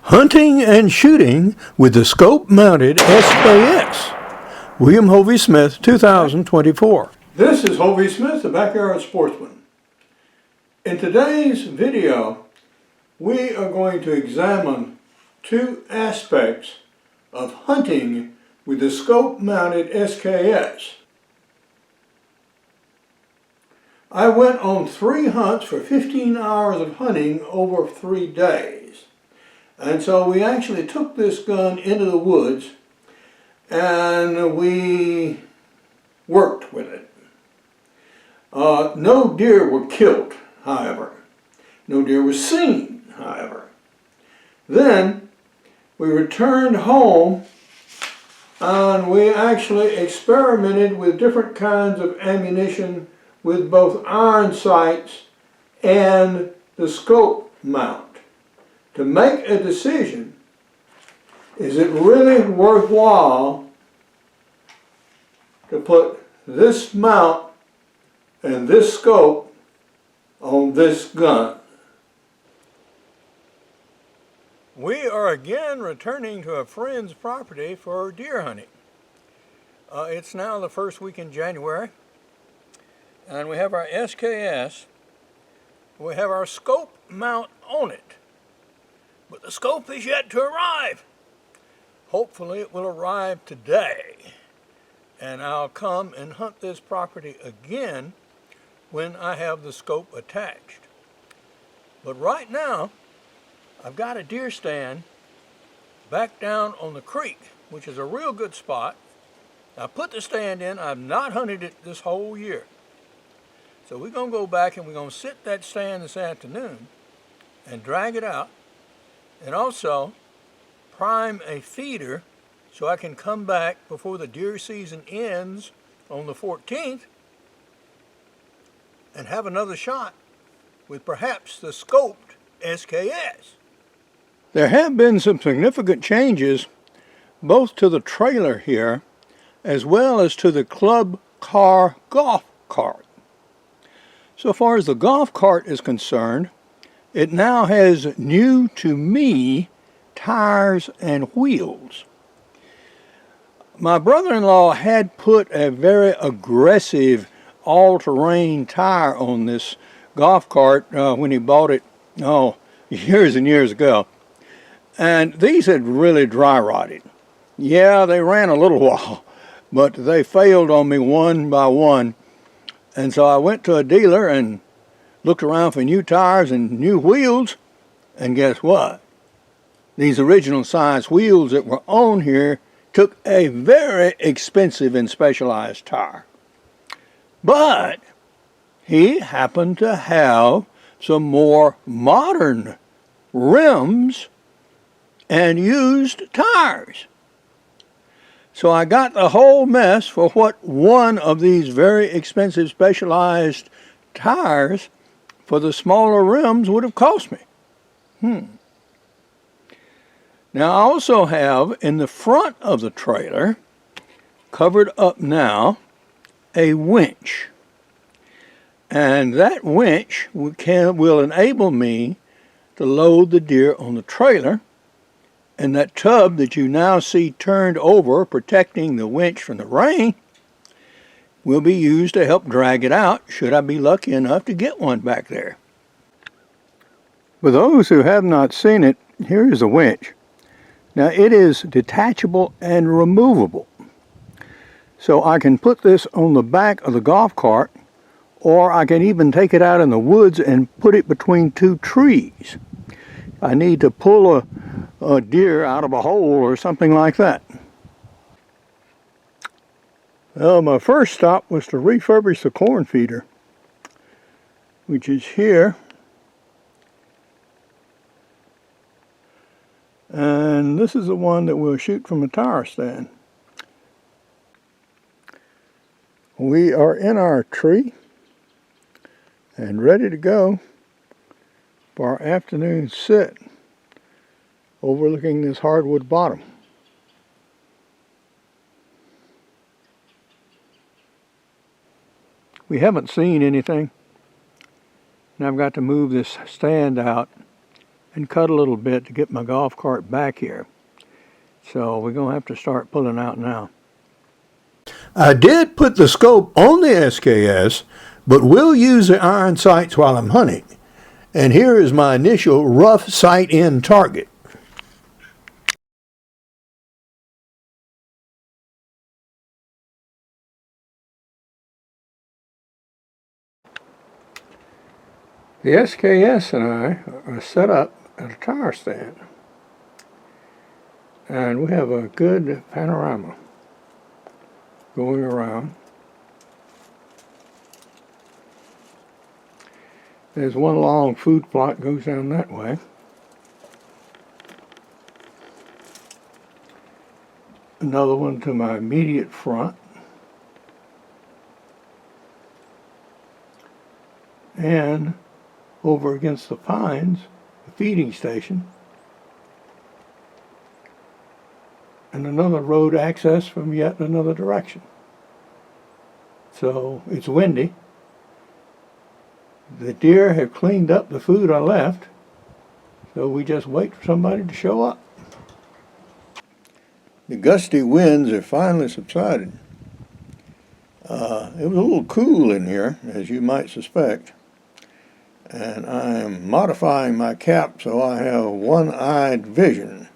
Hunting and shooting with the scope-mounted SKS. William Hovey Smith, 2024. This is Hovey Smith, the Backyard Sportsman. In today's video, we are going to examine two aspects of hunting with the scope-mounted SKS. I went on 3 hunts for 15 hours of hunting over 3 days. And so we actually took this gun into the woods and we worked with it. No deer were killed, however. No deer was seen, however. Then we returned home and we actually experimented with different kinds of ammunition with both iron sights and the scope mount to make a decision, is it really worthwhile to put this mount and this scope on this gun? We are again returning to a friend's property for deer hunting. It's now the first week in January, and we have our SKS. We have our scope mount on it, but the scope is yet to arrive. Hopefully it will arrive today, and I'll come and hunt this property again when I have the scope attached. But right now, I've got a deer stand back down on the creek, which is a real good spot. I put the stand in. I've not hunted it this whole year. So we're going to go back and we're going to sit that stand this afternoon and drag it out, and also prime a feeder so I can come back before the deer season ends on the 14th and have another shot with perhaps the scoped SKS. There have been some significant changes both to the trailer here as well as to the club car golf cart. So far as the golf cart is concerned, it now has new to me tires and wheels. My brother-in-law had put a very aggressive all-terrain tire on this golf cart when he bought it, years and years ago. And these had really dry rotted. Yeah, they ran a little while, but they failed on me one by one. And so I went to a dealer and looked around for new tires and new wheels, and guess what? These original size wheels that were on here took a very expensive and specialized tire. But he happened to have some more modern rims and used tires. So I got the whole mess for what one of these very expensive specialized tires for the smaller rims would have cost me. Now I also have in the front of the trailer, covered up now, a winch. And that winch will enable me to load the deer on the trailer. And that tub that you now see turned over, protecting the winch from the rain, will be used to help drag it out should I be lucky enough to get one back there. For those who have not seen it, here is a winch. Now it is detachable and removable. So I can put this on the back of the golf cart, or I can even take it out in the woods and put it between 2 trees. I need to pull a deer out of a hole or something like that. Well, my first stop was to refurbish the corn feeder, which is here. And this is the one that we'll shoot from a tire stand. We are in our tree and ready to go for our afternoon sit overlooking this hardwood bottom. We haven't seen anything, and I've got to move this stand out and cut a little bit to get my golf cart back here. So we're going to have to start pulling out now. I did put the scope on the SKS, but will use the iron sights while I'm hunting. And here is my initial rough sight-in target. The SKS and I are set up at a tire stand. And we have a good panorama going around. There's one long food plot goes down that way. Another one to my immediate front. And over against the pines, the feeding station. And another road access from yet another direction. So it's windy. The deer have cleaned up the food I left, so we just wait for somebody to show up. The gusty winds have finally subsided. It was a little cool in here, as you might suspect, and I am modifying my cap so I have one-eyed vision.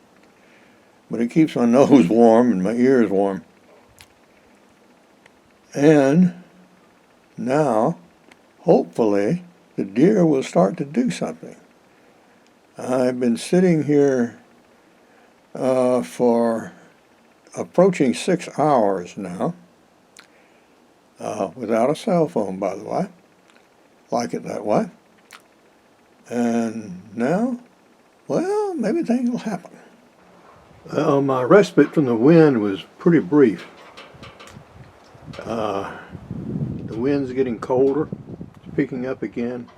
But it keeps my nose warm and my ears warm. And now, hopefully, the deer will start to do something. I've been sitting here for approaching 6 hours now, without a cell phone, by the way. Like it that way. And now, well, maybe things will happen. Well, my respite from the wind was pretty brief. The wind's getting colder. It's picking up again.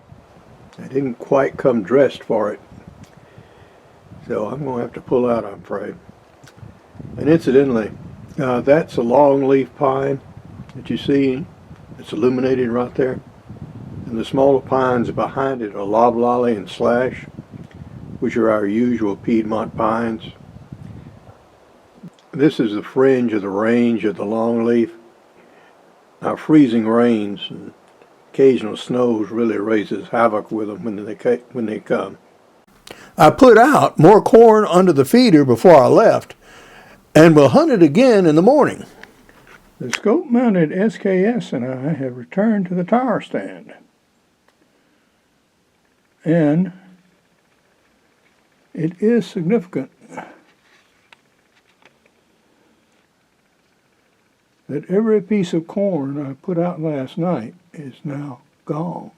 I didn't quite come dressed for it. So I'm going to have to pull out, I'm afraid. And incidentally, that's a longleaf pine that you see. It's illuminated right there. And the smaller pines behind it are loblolly and slash, which are our usual Piedmont pines. This is the fringe of the range of the longleaf. Now, freezing rains and occasional snows really raises havoc with them when they come. I put out more corn under the feeder before I left, and we'll hunt it again in the morning. The scope-mounted SKS and I have returned to the tire stand. And it is significant that every piece of corn I put out last night is now gone.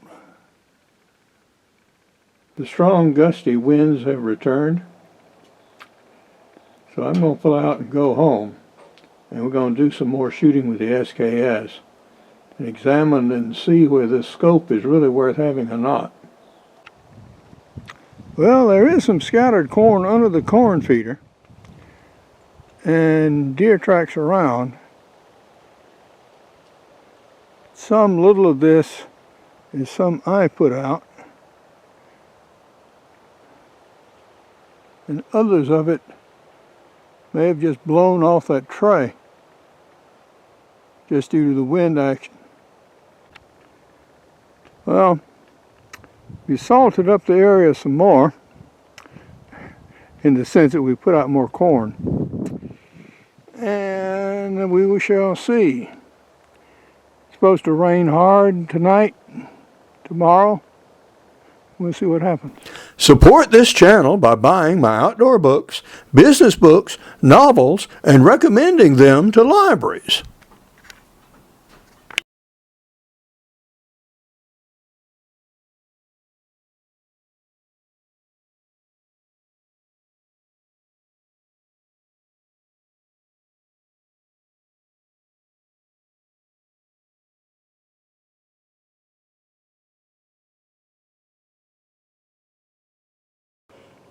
The strong gusty winds have returned, so I'm going to pull out and go home, and we're going to do some more shooting with the SKS and examine and see whether this scope is really worth having or not. Well, there is some scattered corn under the corn feeder and deer tracks around. Some little of this is some I put out, and others of it may have just blown off that tray just due to the wind action. Well, we salted up the area some more in the sense that we put out more corn, and we shall see. Supposed to rain hard tonight, tomorrow. We'll see what happens. Support this channel by buying my outdoor books, business books, novels, and recommending them to libraries.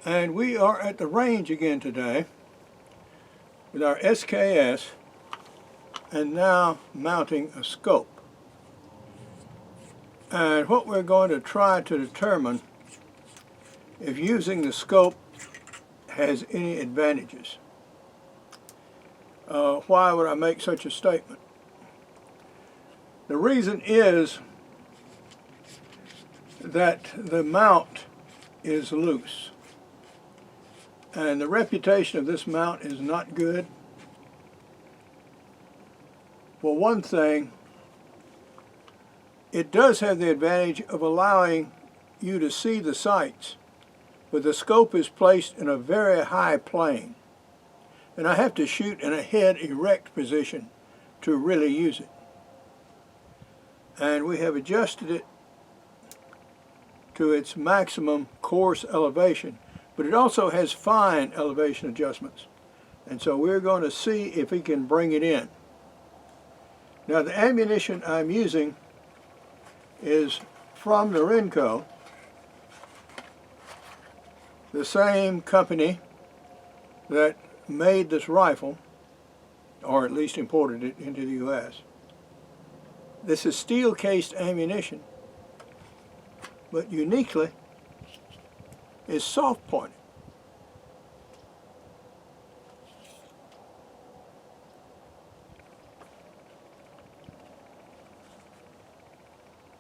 And we are at the range again today with our SKS and now mounting a scope. And what we're going to try to determine if using the scope has any advantages. Why would I make such a statement? The reason is that the mount is loose, and the reputation of this mount is not good. For one thing, it does have the advantage of allowing you to see the sights, but the scope is placed in a very high plane, and I have to shoot in a head erect position to really use it. And we have adjusted it to its maximum course elevation, but it also has fine elevation adjustments, and so we're going to see if we can bring it in. Now, the ammunition I'm using is from Norinco, the same company that made this rifle, or at least imported it into the U.S. This is steel-cased ammunition, but uniquely is soft-pointed.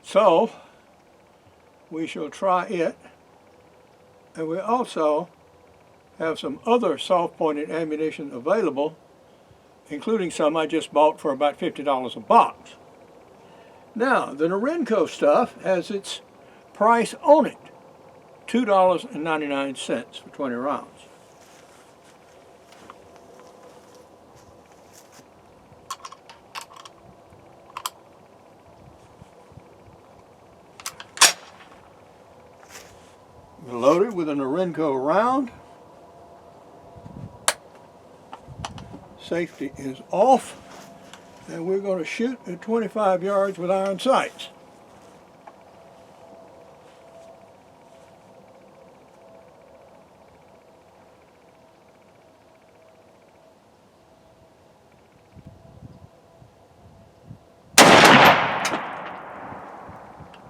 So we shall try it, and we also have some other soft-pointed ammunition available, including some I just bought for about $50 a box. Now, the Norinco stuff has its price on it, $2.99 for 20 rounds. We're loaded with a Norinco round. Safety is off, and we're going to shoot at 25 yards with iron sights.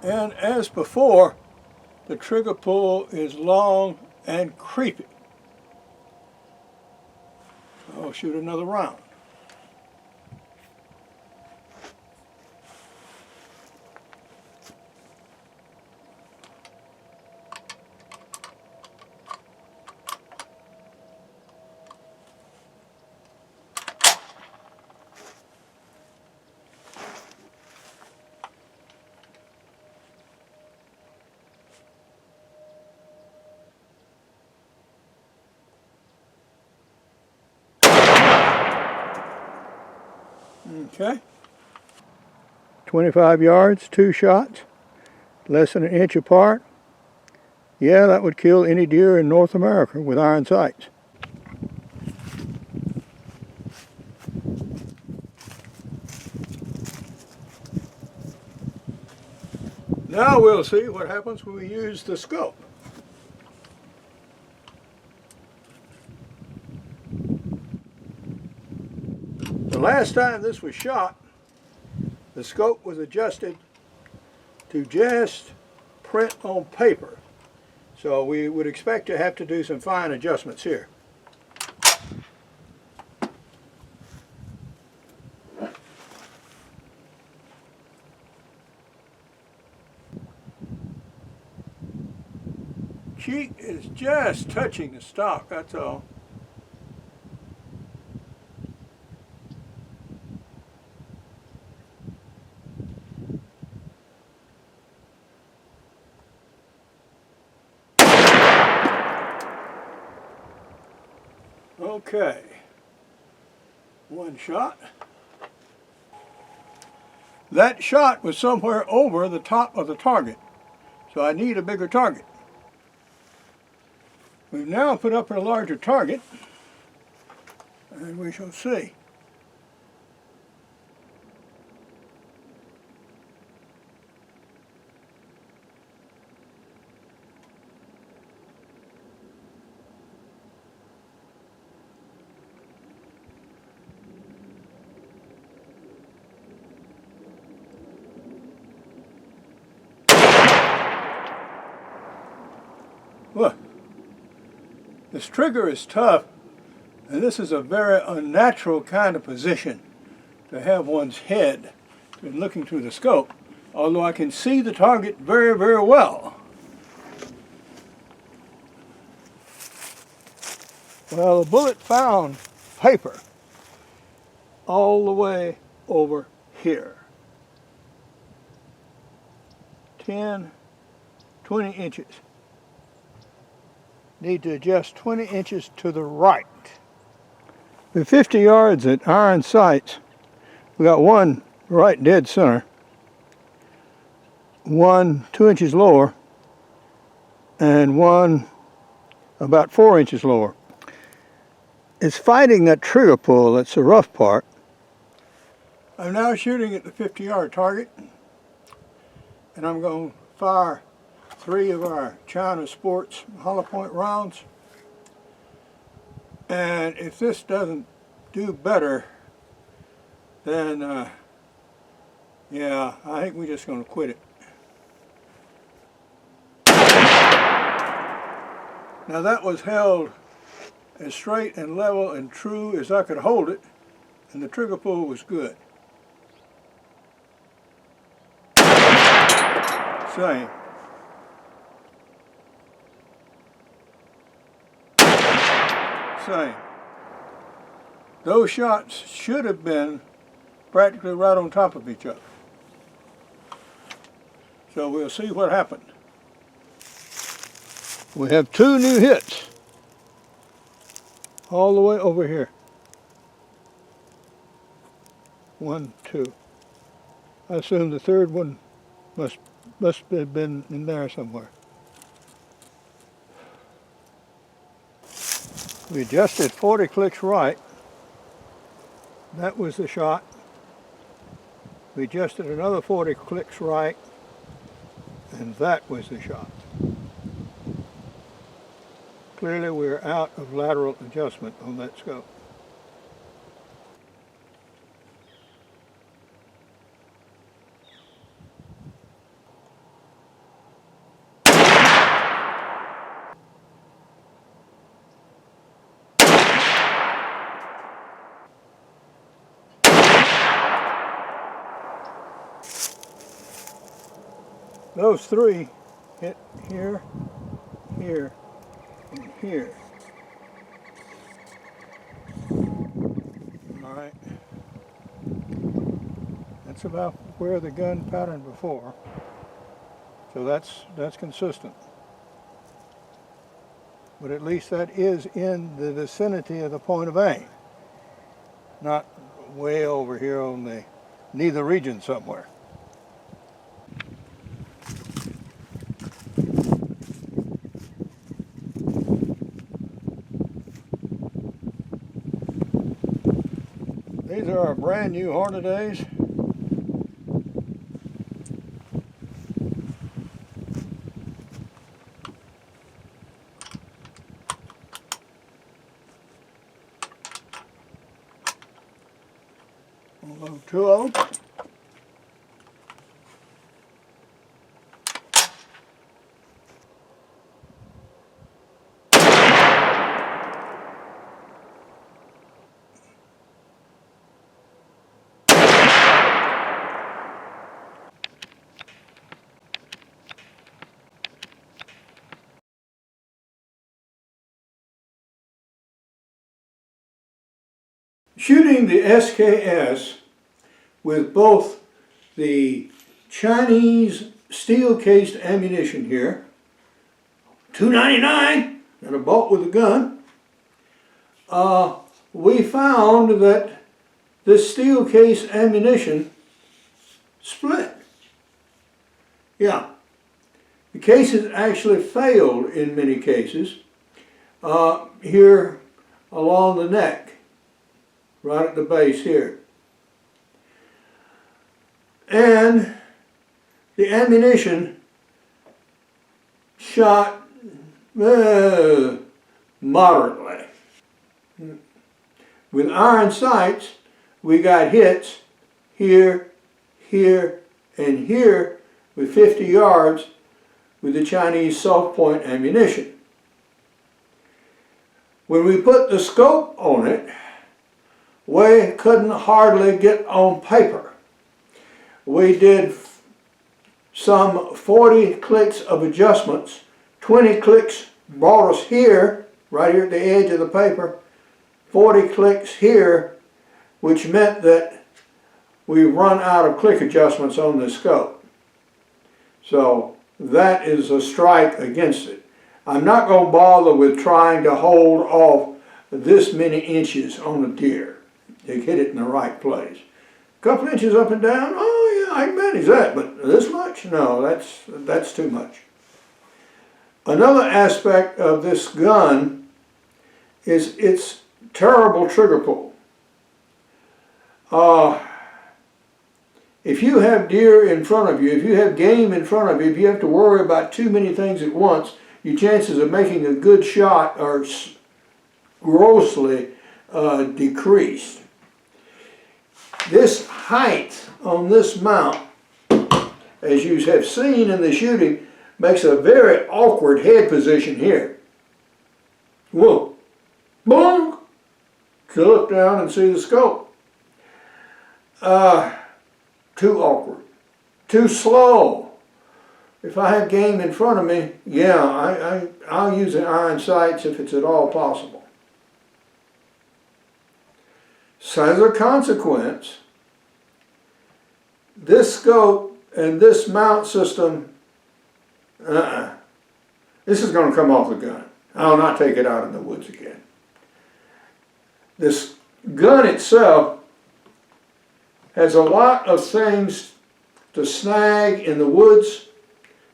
And as before, the trigger pull is long and creepy. I'll shoot another round. Okay. 25 yards, 2 shots, less than an inch apart. Yeah, that would kill any deer in North America with iron sights. Now we'll see what happens when we use the scope. The last time this was shot, the scope was adjusted to just print on paper. So we would expect to have to do some fine adjustments here. Cheek is just touching the stock, that's all. Okay, one shot. That shot was somewhere over the top of the target, so I need a bigger target. We've now put up a larger target, and we shall see. Look. This trigger is tough, and this is a very unnatural kind of position to have one's head in looking through the scope, although I can see the target very, very well. Well, the bullet found paper all the way over here. 10, 20 inches. Need to adjust 20 inches to the right. With 50 yards at iron sights, we got one right dead center, one 2 inches lower, and one about 4 inches lower. It's fighting that trigger pull, that's the rough part. I'm now shooting at the 50-yard target, and I'm going to fire 3 of our China Sports hollow point rounds. And if this doesn't do better, then yeah, I think we're just going to quit it. Now that was held as straight and level and true as I could hold it, and the trigger pull was good. Same. Same. Those shots should have been practically right on top of each other. So we'll see what happened. We have 2 new hits all the way over here. 1, 2. I assume the third one must have been in there somewhere. We adjusted 40 clicks right. That was the shot. We adjusted another 40 clicks right, and that was the shot. Clearly we're out of lateral adjustment on that scope. Those 3 hit here, here, and here. All right. That's about where the gun patterned before. So that's consistent. But at least that is in the vicinity of the point of aim. Not way over here on the neither region somewhere. These are our brand new Hornadays. We'll load 2 of them. Shooting the SKS with both the Chinese steel-cased ammunition here, $2.99 that I bought with the gun, we found that this steel-cased ammunition split. Yeah, the cases actually failed in many cases. Here along the neck, right at the base here. And the ammunition shot moderately. With iron sights, we got hits here, here, and here with 50 yards with the Chinese soft point ammunition. When we put the scope on it, we couldn't hardly get on paper. We did some 40 clicks of adjustments. 20 clicks brought us here, right here at the edge of the paper. 40 clicks here, which meant that we run out of click adjustments on the scope. So that is a strike against it. I'm not going to bother with trying to hold off this many inches on a deer to hit it in the right place. A couple inches up and down, oh yeah, I can manage that, but this much? No, that's too much. Another aspect of this gun is its terrible trigger pull. If you have deer in front of you, if you have game in front of you, if you have to worry about too many things at once, your chances of making a good shot are grossly decreased. This height on this mount, as you have seen in the shooting, makes a very awkward head position here. Whoa, boom, to look down and see the scope. Too awkward, too slow. If I have game in front of me, yeah, I'll use the iron sights if it's at all possible. So as a consequence, this scope and this mount system, this is going to come off the gun. I'll not take it out in the woods again. This gun itself has a lot of things to snag in the woods.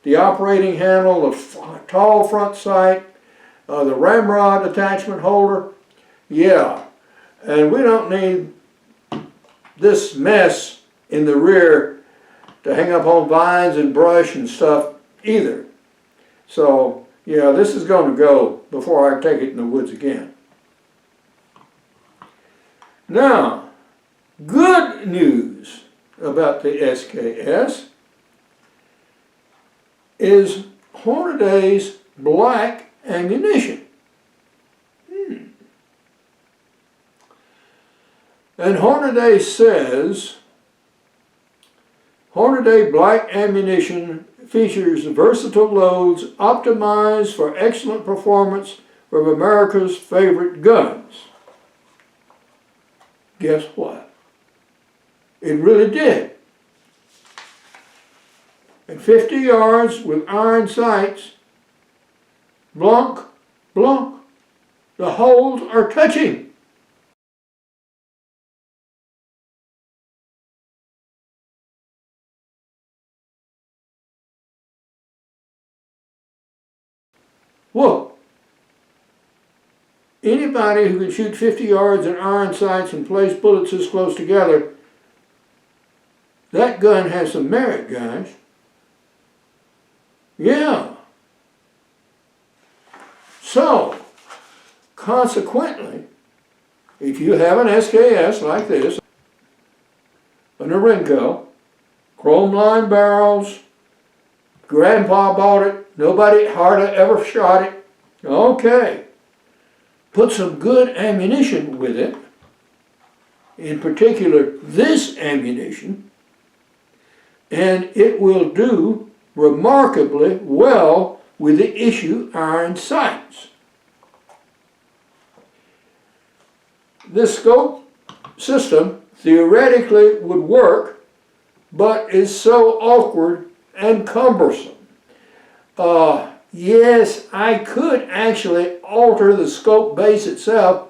The operating handle, the tall front sight, the ramrod attachment holder, yeah. And we don't need this mess in the rear to hang up on vines and brush and stuff either. So, yeah, this is going to go before I take it in the woods again. Now, good news about the SKS is Hornaday's black ammunition. And Hornaday says, Hornaday black ammunition features versatile loads optimized for excellent performance from America's favorite guns. Guess what? It really did. At 50 yards with iron sights, blanc, blanc, the holes are touching. Whoa! Anybody who can shoot 50 yards in iron sights and place bullets this close together, that gun has some merit, guys. Yeah. So, consequently, if you have an SKS like this, a Norinco, chrome line barrels, Grandpa bought it, nobody hardly ever shot it, okay. Put some good ammunition with it, in particular this ammunition, and it will do remarkably well with the issue iron sights. This scope system theoretically would work, but is so awkward and cumbersome. Yes, I could actually alter the scope base itself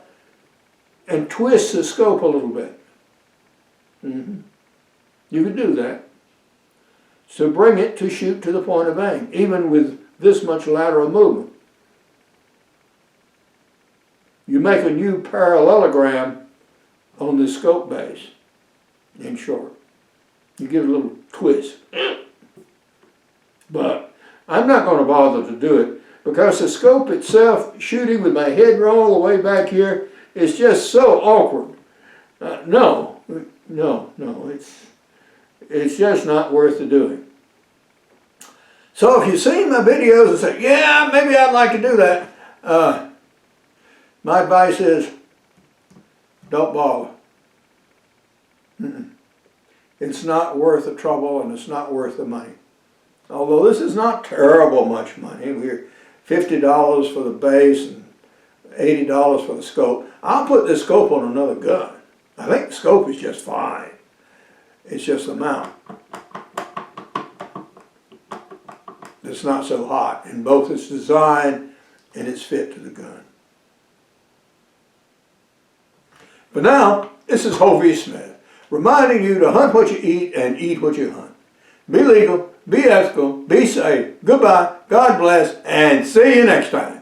and twist the scope a little bit. You could do that. So bring it to shoot to the point of aim, even with this much lateral movement. You make a new parallelogram on the scope base, in short. You give it a little twist. But I'm not going to bother to do it because the scope itself, shooting with my head roll the way back here, is just so awkward. No, it's just not worth the doing. So if you've seen my videos and say, yeah, maybe I'd like to do that, My advice is, don't bother. It's not worth the trouble and it's not worth the money. Although this is not terrible much money. We're $50 for the base and $80 for the scope. I'll put this scope on another gun. I think the scope is just fine. It's just the mount. It's not so hot in both its design and its fit to the gun. But now, this is Hovey Smith, reminding you to hunt what you eat and eat what you hunt. Be legal, be ethical, be safe. Goodbye, God bless, and see you next time.